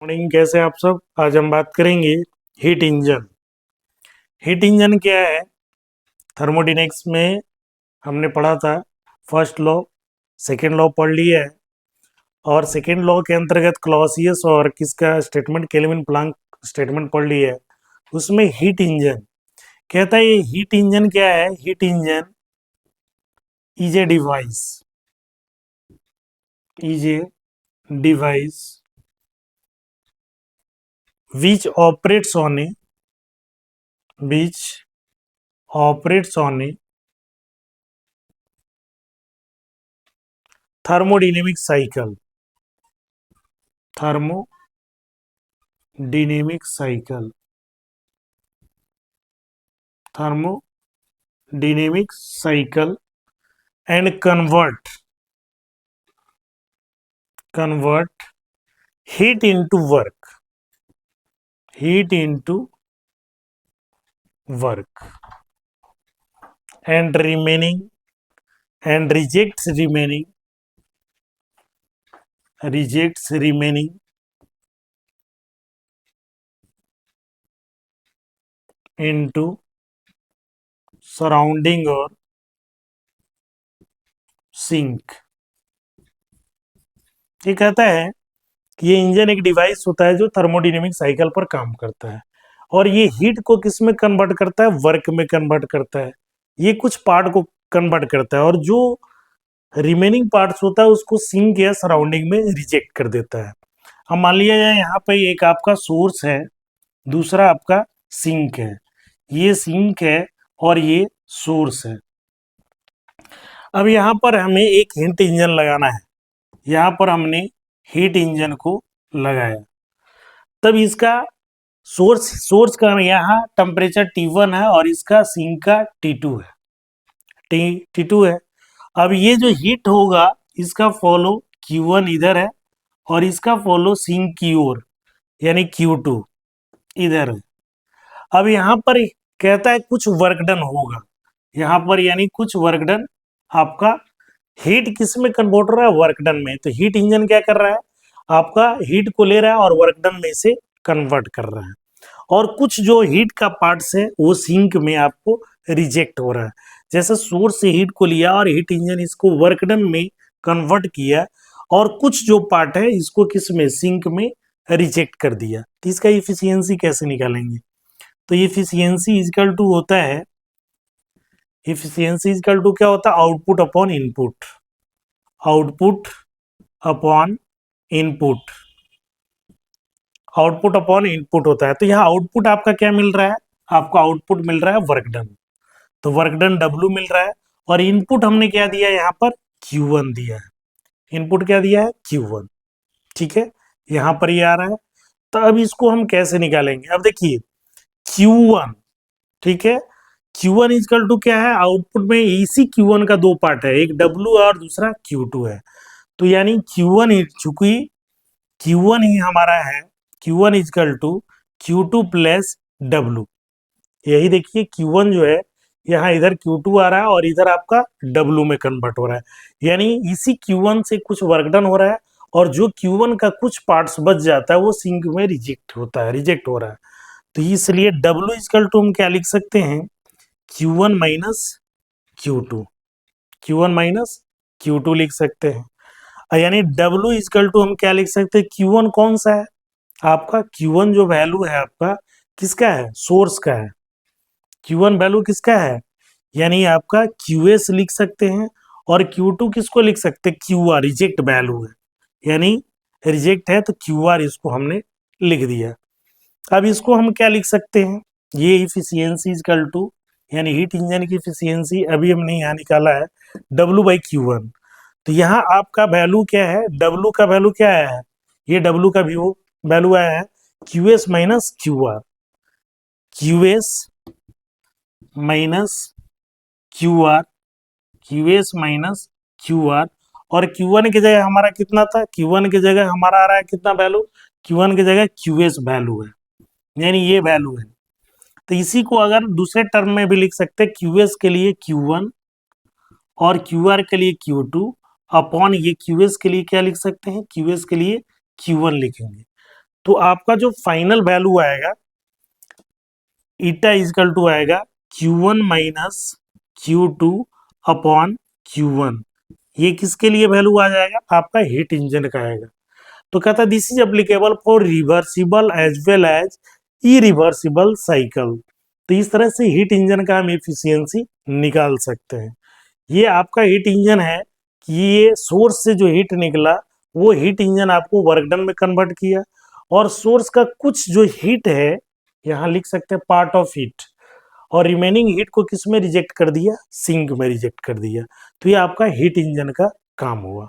Morning, कैसे आप सब। आज हम बात करेंगे हीट इंजन। हीट इंजन क्या है? थर्मोडायनेमिक्स में हमने पढ़ा था फर्स्ट लॉ, सेकेंड लॉ पढ़ लिया है। और सेकेंड लॉ के अंतर्गत क्लॉसियस और किसका स्टेटमेंट, केल्विन प्लांक स्टेटमेंट पढ़ लिया है। उसमें हीट इंजन कहता है, ये हीट इंजन क्या है? Heat engine is a device, is a device which operates on a which operates on a thermodynamic cycle, thermodynamic cycle, thermodynamic cycle, and convert heat into work, heat into work, and remaining and rejects remaining into surrounding or sink। ये कहता है कि ये engine एक device होता है जो thermodynamic cycle पर काम करता है, और ये हीट को किस में कन्वर्ट करता है? वर्क में कन्वर्ट करता है। ये कुछ पार्ट को कन्वर्ट करता है, और जो रिमेनिंग पार्ट्स होता है उसको सिंक या सराउंडिंग में रिजेक्ट कर देता है। अब मान लिया जाए यहाँ पे एक आपका सोर्स है, दूसरा आपका सिंक है। ये सिंक है और ये सोर्स है। अब यहाँ पर हमें एक हीट इंजन लगाना है। यहाँ पर हमने हीट इंजन को लगाया, तब इसका सोर्स का यहाँ टेम्परेचर T1 है और इसका सिंक का T2 है, T2 है। अब ये जो हीट होगा इसका फॉलो Q1 इधर है और इसका फॉलो सिंक की ओर यानी Q2 इधर है। अब यहाँ पर कहता है कुछ वर्क डन होगा यहाँ पर, यानी कुछ वर्क डन आपका हीट किस में कन्वर्ट हो रहा है? वर्क डन में। तो हीट इंजन क्या कर रहा है? आपका हीट को ले रहा है और वर्क डन में से कन्वर्ट कर रहा है, और कुछ जो हीट का पार्ट्स है वो सिंक में आपको रिजेक्ट हो रहा है। जैसे सोर्स से हीट को लिया और हीट इंजन इसको वर्क डन में कन्वर्ट किया, और कुछ जो पार्ट है इसको किस में? सिंक में रिजेक्ट कर दिया। तो इसका इफिशियंसी कैसे निकालेंगे? तो इफिशियंसी इक्वल टू होता है, इफिशियंसी इक्वल टू क्या होता है? Output upon input, output upon input, output upon input होता है। तो यहाँ आउटपुट आपका क्या मिल रहा है? आपको आउटपुट मिल रहा है वर्क डन, तो वर्क डन W मिल रहा है। और इनपुट हमने क्या दिया? यहाँ पर Q1 दिया है। इनपुट क्या दिया है? Q1। ठीक है, यहाँ पर ये आ रहा है। तो अब इसको हम कैसे निकालेंगे? अब देखिए Q1, ठीक है, Q1 इक्वल टू क्या है? आउटपुट में इसी Q1 का दो पार्ट है, एक W और दूसरा Q2 है। तो यानी Q1 चूंकि Q1 ही हमारा है, Q1 equal to Q2 plus W। यही देखिए Q1 जो है यहाँ इधर Q2 आ रहा है और इधर आपका W में कन्वर्ट हो रहा है, यानी इसी Q1 से कुछ वर्क डन हो रहा है, और जो Q1 का कुछ पार्ट्स बच जाता है वो सिंक में रिजेक्ट होता है, रिजेक्ट हो रहा है। तो इसलिए W इक्वल टू हम क्या लिख सकते हैं? Q1 minus Q2, Q1 minus Q2 लिख सकते हैं। यानी W इक्वल टू हम क्या लिख सकते हैं? Q1 कौन सा है आपका? Q1 जो वैल्यू है आपका किसका है? सोर्स का है। Q1 वैल्यू किसका है? यानी आपका QS लिख सकते हैं, और Q2 किसको लिख सकते हैं? QR, रिजेक्ट वैल्यू है, यानी रिजेक्ट है तो QR इसको हमने लिख दिया। अब इसको हम क्या लिख सकते हैं? ये इफिशियंसी इक्वल टू, यानी हीट इंजन की इफिशियंसी अभी हमने यहाँ निकाला है W/Q1। तो यहाँ आपका वैल्यू क्या है? W का वैल्यू क्या आया है? ये W का वैल्यू आया है QS minus QR, QS minus QR, QS minus QR। और Q1 की जगह हमारा कितना था? Q1 की जगह हमारा आ रहा है कितना वैल्यू? Q1 की जगह QS वैल्यू है, यानी ये वैल्यू है। तो इसी को अगर दूसरे टर्म में भी लिख सकते हैं, QS के लिए Q1 और QR के लिए Q2 अपॉन ये QS के लिए क्या लिख सकते हैं? QS के लिए Q1 लिखेंगे। तो आपका जो फाइनल वैल्यू आएगा ईटा इजकल टू आएगा Q1 minus Q2 upon Q1। ये किसके लिए वैल्यू आ जाएगा? आपका हीट इंजन का आएगा। तो कहता है this is applicable for reversible as well as irreversible cycle. तो इस तरह से हीट इंजन का हम एफिशिएंसी निकाल सकते हैं। ये आपका हीट इंजन है कि ये सोर्स से जो हीट निकला वो हीट इंजन आपको वर्क डन में कन्वर्ट किया, और सोर्स का कुछ जो हीट है यहाँ लिख सकते हैं पार्ट ऑफ हीट, और रिमेनिंग हीट को किस में रिजेक्ट कर दिया? सिंक में रिजेक्ट कर दिया। तो ये आपका हीट इंजन का काम हुआ।